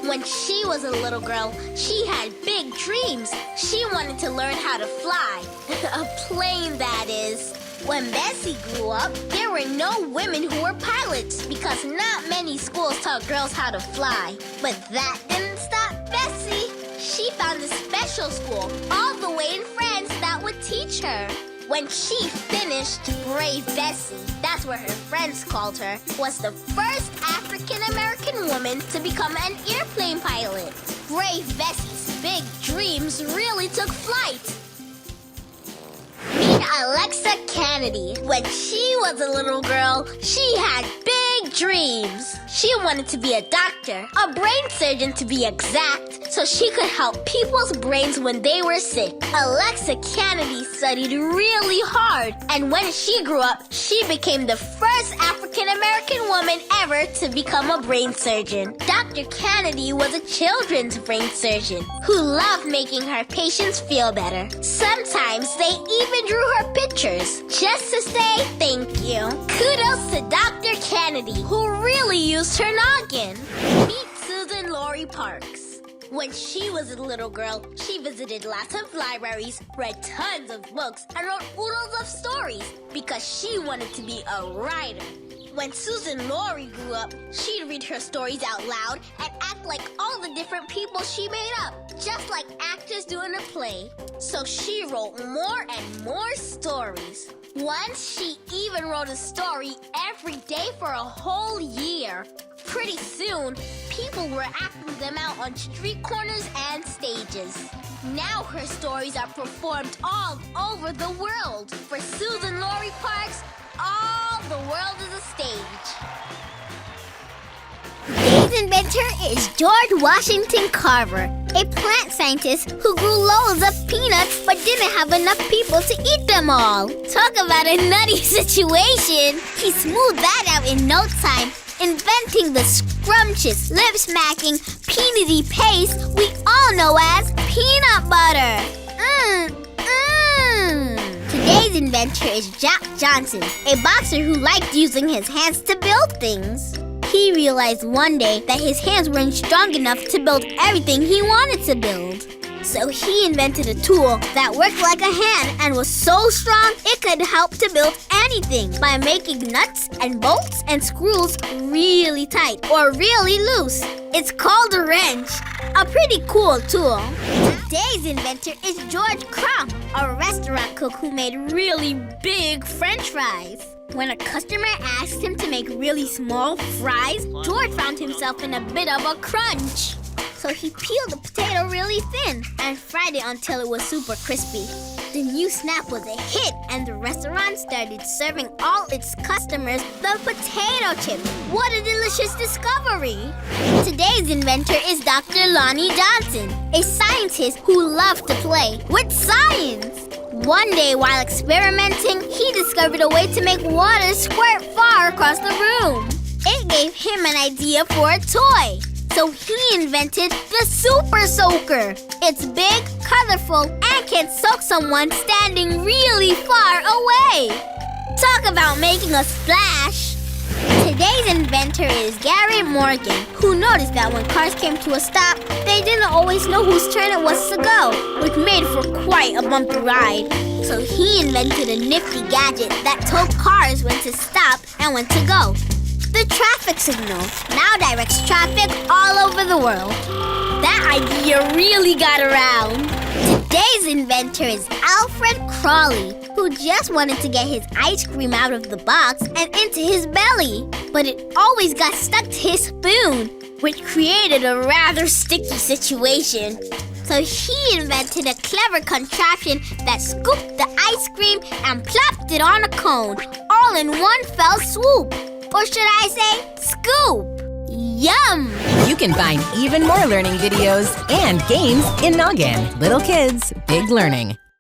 When she was a little girl, she had big dreams. She wanted to learn how to fly. A plane, that is. When Bessie grew up, there were no women who were pilots because not many schools taught girls how to fly. But that didn't stop Bessie. She found a special school all the way in France that would teach her. When she finished, Brave Bessie, that's what her friends called her, was the first African-American woman to become an airplane pilot. Brave Bessie's big dreams really took flight. Meet Alexa Canady. When she was a little girl, she had big dreams. She wanted to be a doctor, a brain surgeon to be exact, so she could help people's brains when they were sick. Alexa Canady studied really hard, and when she grew up, she became the first African-American woman ever to become a brain surgeon. Dr. Canady was a children's brain surgeon who loved making her patients feel better. Sometimes they even drew her pictures just to say thank you. Kudos to Dr. Canady, who really used her noggin. Meet Susan Laurie Parks. When she was a little girl, she visited lots of libraries, read tons of books, and wrote oodles of stories because she wanted to be a writer. When Susan Laurie grew up, she'd read her stories out loud and act like all the different people she made up, just like actors do in a play. So she wrote more and more stories. Once she even wrote a story every day for a whole year. Pretty soon, people were acting them out on street corners and stages. Now her stories are performed all over the world. For Susan Laurie Parks, all the world is a stage. Today's inventor is George Washington Carver, a plant scientist who grew loads of peanuts but didn't have enough people to eat them all. Talk about a nutty situation. He smoothed that out in no time, inventing the scrumptious, lip-smacking, peanutty paste we all know as peanut butter. Today's inventor is Jack Johnson, a boxer who liked using his hands to build things. He realized one day that his hands weren't strong enough to build everything he wanted to build. So he invented a tool that worked like a hand and was so strong it could help to build anything by making nuts and bolts and screws really tight or really loose. It's called a wrench. A pretty cool tool. Today's inventor is George Crum, a restaurant cook who made really big French fries. When a customer asked him to make really small fries, George found himself in a bit of a crunch. So he peeled the potato really thin and fried it until it was super crispy. The new snap was a hit, and the restaurant started serving all its customers the potato chip. What a delicious discovery! Today's inventor is Dr. Lonnie Johnson, a scientist who loved to play with science. One day, while experimenting, he discovered a way to make water squirt far across the room. It gave him an idea for a toy. So he invented the Super Soaker. It's big, colorful, and can soak someone standing really far away. Talk about making a splash. Today's inventor is Garrett Morgan, who noticed that when cars came to a stop, they didn't always know whose turn it was to go, which made for quite a bumpy ride. So he invented a nifty gadget that told cars when to stop and when to go. The traffic signal now directs traffic all over the world. That idea really got around. Today's inventor is Alfred Crawley, who just wanted to get his ice cream out of the box and into his belly. But it always got stuck to his spoon, which created a rather sticky situation. So he invented a clever contraption that scooped the ice cream and plopped it on a cone, all in one fell swoop. Or should I say, scoop? Yum! You can find even more learning videos and games in Noggin. Little kids, big learning.